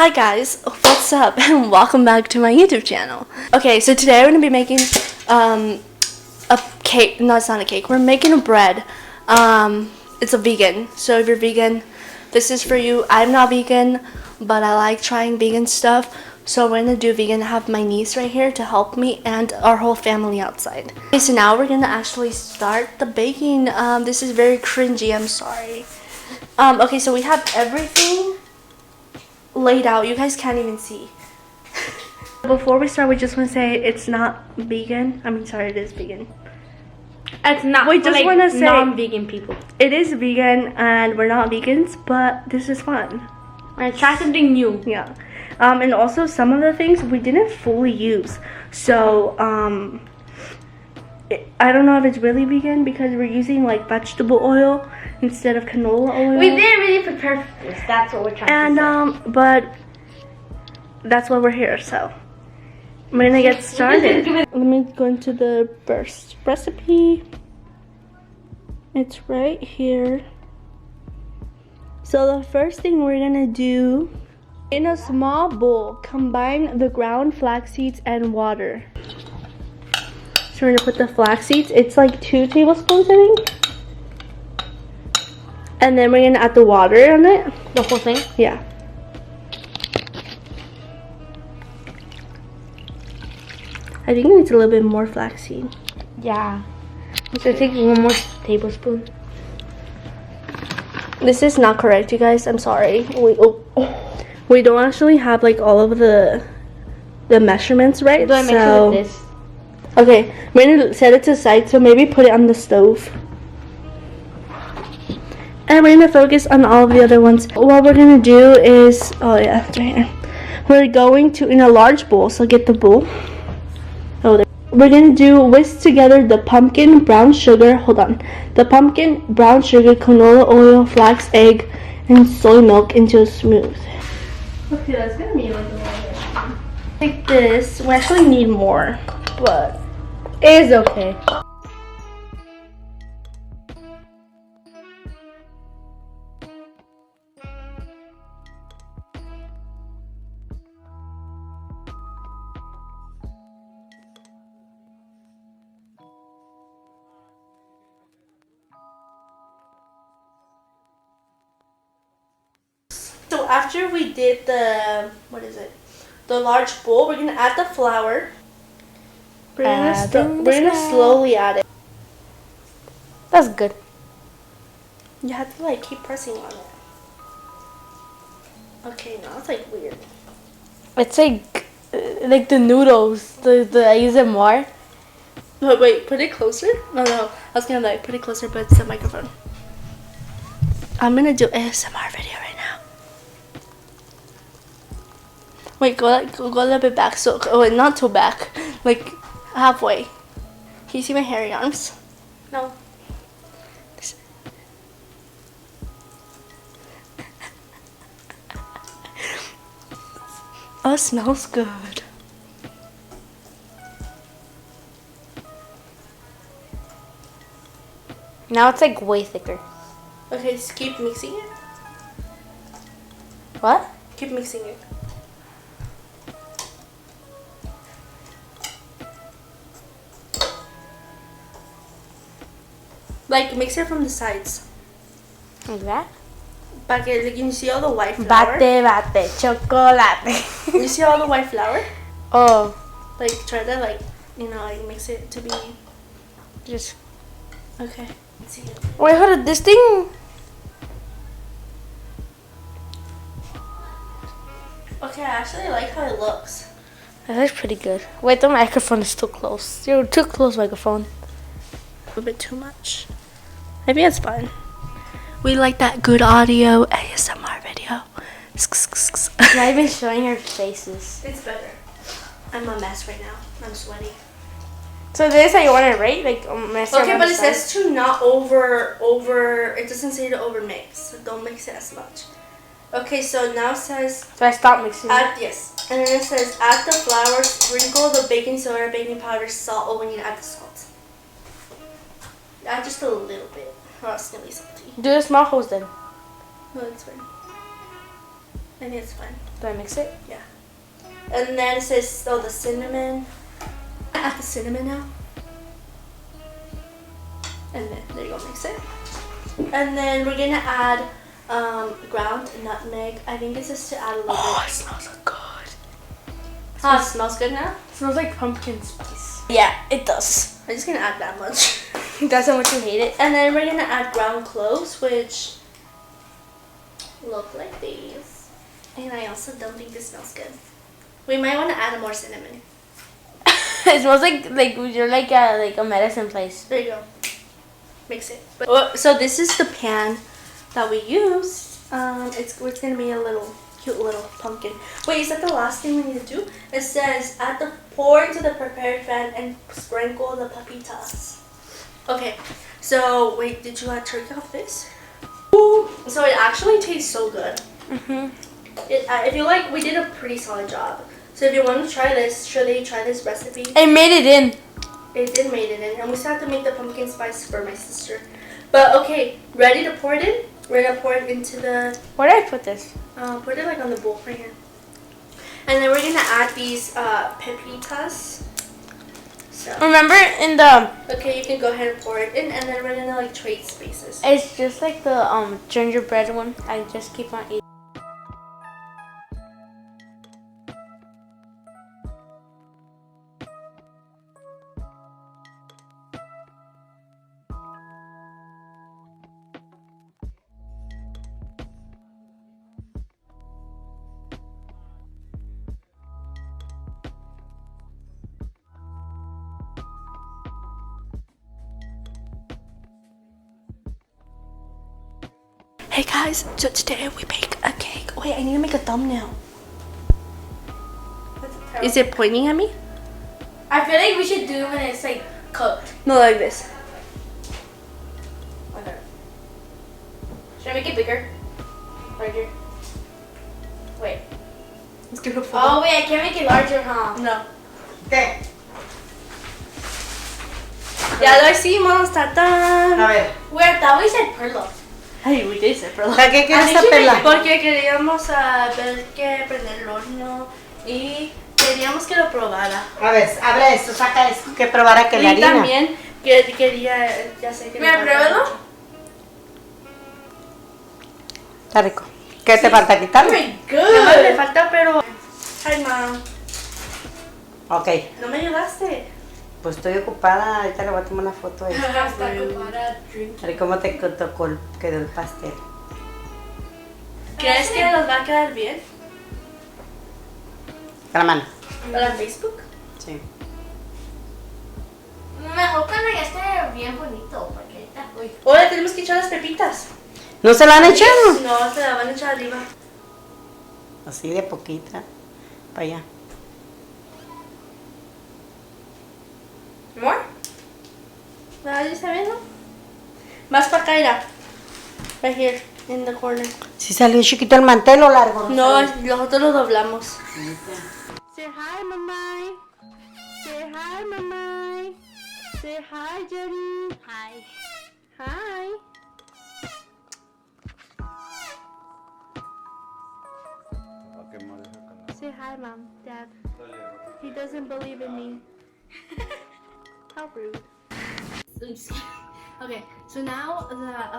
Hi guys, what's up and welcome back to my YouTube channel. Okay, so today we're going to be making a cake. No, it's not a cake. We're making a bread. It's a vegan. So if you're vegan, this is for you. I'm not vegan, but I like trying vegan stuff. So we're going to do vegan. I have my niece right here to help me and our whole family outside. Okay, so now we're going to actually start the baking. This is very cringy. I'm sorry. Okay, so we have everything laid out. You guys can't even see. Before we start, we just want to say it's not vegan. I mean, sorry, it is vegan. It's not. We just want to say non-vegan people. It is vegan, and we're not vegans, but this is fun. We're gonna try something new. Yeah. And also some of the things we didn't fully use. So I don't know if it's really vegan because we're using like vegetable oil instead of canola oil. We didn't really prepare for this. That's what we're trying to say. But that's why we're here. So we're gonna get started. Let me go into the first recipe. It's right here. So the first thing we're gonna do, in a small bowl, combine the ground flax seeds and water. So we're gonna put the flax seeds. It's like 2 tablespoons, I think. And then we're gonna add the water on it. The whole thing? Yeah. I think it needs a little bit more flaxseed. Yeah. So take 1 more tablespoon. This is not correct, you guys. I'm sorry. We don't actually have like all of the measurements right. Do I mix it with this? Okay, we're gonna set it to the side. So maybe put it on the stove. And we're gonna focus on all of the other ones. What we're gonna do is, oh yeah, it's right here. We're going to, in a large bowl, so get the bowl. We're gonna whisk together the pumpkin, brown sugar, the pumpkin, brown sugar, canola oil, flax egg, and soy milk into a smooth. Okay, that's gonna be like a lot. Like this, we actually need more, but It is okay. So after we did the, the large bowl, we're gonna add the flour. We're gonna slowly add it. That's good. You have to like keep pressing on it. Okay, now it's like weird. It's like the noodles, the ASMR. But wait, put it closer? No, I was gonna like put it closer, but it's the microphone. I'm gonna do ASMR video right now. Wait, go a little bit back. So, wait, not too back. Like halfway. Can you see my hairy arms? No. Oh, it smells good. Now it's like way thicker. Okay, just keep mixing it. What? Keep mixing it. Like, mix it from the sides. Like that? Like, you see all the white flour? Bate, chocolate. You see all the white flour? Oh. Like, try to, like, like mix it to be... Just... Okay. Let's see it. Wait, hold on. This thing... Okay, I actually like how it looks. That looks pretty good. Wait, the microphone is too close. You're too close, microphone. A little bit too much. Maybe it's fine. We like that good audio ASMR video. Not even showing our faces. It's better. I'm a mess right now. I'm sweaty. So this is how you want it, right? Like mess. Okay, but it says to not over. It doesn't say to over mix. So don't mix it as much. Okay, so now it says. So I stop mixing. Yes, and then it says add the flour, sprinkle the baking soda, baking powder, salt when you add the salt. Add just a little bit, or else it's gonna be salty. Do the small holes then. No, it's fine. I think it's fine. Do I mix it? Yeah. And then it says, oh, the cinnamon. Add the cinnamon now. And then, there you go, mix it. And then we're gonna add ground nutmeg. I think this is to add a little bit. Oh, it smells so good. Oh, it smells good now? It smells like pumpkin spice. Yeah, it does. I'm just gonna add that much. That's how much you hate it. And then we're gonna add ground cloves, which look like these. And I also don't think this smells good. We might want to add more cinnamon. It smells like you're like a medicine place. There you go. Mix it. So this is the pan that we used. It's gonna be a cute little pumpkin. Wait, is that the last thing we need to do? It says pour into the prepared pan and sprinkle the papitas. Okay, so wait, did you add turkey off this? Ooh, so it actually tastes so good. I feel like we did a pretty solid job. So if you want to try this, should they try this recipe? I made it in. It did made it in, and we still have to make the pumpkin spice for my sister. But okay, ready to pour it in? We're gonna pour it into the. Where did I put this? Put it like on the bowl right here. And then we're gonna add these pepitas. So. Remember in the. Okay, you can go ahead and pour it in, and then we're gonna like trade spaces. It's just like the gingerbread one. I just keep on eating. Hey guys, so today we bake a cake. Wait, I need to make a thumbnail. Is it pointing at me? I feel like we should do it when it's like cooked. No, like this. Okay. Should I make it bigger? Right here. Wait. Let's give it a full. Oh wait, I can't make it larger, huh? No. ¿Qué? Ya lo hicimos, tatán. A ver, Wait, I thought we said perlo. Ay, we did it, perdón. ¿para qué quieres esta perla? Porque queríamos ver que prender el horno y queríamos que lo probara. A ver, abre esto, saca esto, que probara que la Y harina. también quería, ya sé que Mira, me falta pruébalo. mucho. Está rico. ¿Qué te falta Oh quitarle? my Nada más le god. falta, pero... Ay, ma, Ok, no me ayudaste. pues estoy ocupada, ahorita le voy a tomar una foto de Hasta para drink. a ver cómo te quedó el pastel. ¿Crees que nos va a quedar bien Con la mano. para Facebook? Sí. Mejor cuando ya esté bien bonito, porque ahorita... Uy. Ahora tenemos que echar las pepitas. ¿No se la han echado? No, se la van a echar arriba. Así de poquita, para allá. More? ¿Ahí se ve, no? Más para acá, irá. Right here, in the corner. ¿Sí salió chiquito el mantel o largo? No, salió. nosotros lo doblamos. Say hi, mamá. Say hi, mamá. Say hi, Jenny. Hi. Hi. Say hi, mom, dad. He doesn't believe in me. How rude. Oops. Okay, so now that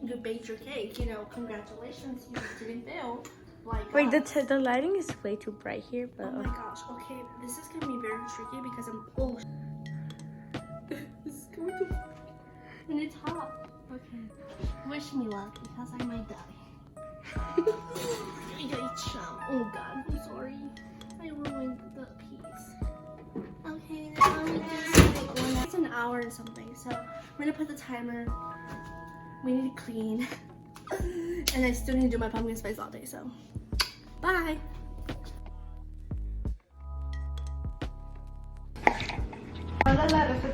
you baked your cake, you know, congratulations, you didn't fail. Like Wait, the lighting is way too bright here, but... oh my gosh. Okay, this is gonna be very tricky because I'm oh. This is going to and it's hot. Okay, wish me luck because I might die. Oh God, I'm sorry. I ruined the piece. Okay, now we just like one. It's an hour or something, so we're gonna put the timer. We need to clean, and I still need to do my pumpkin spice latte. So, bye.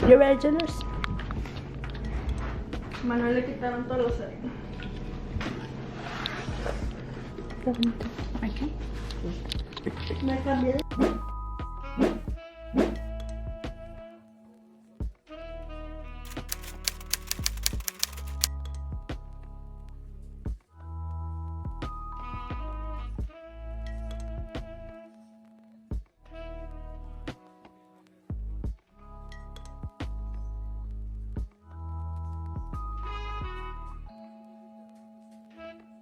You ready, Jenners? Manuel le quitaron todos los Aquí. Me cambié de...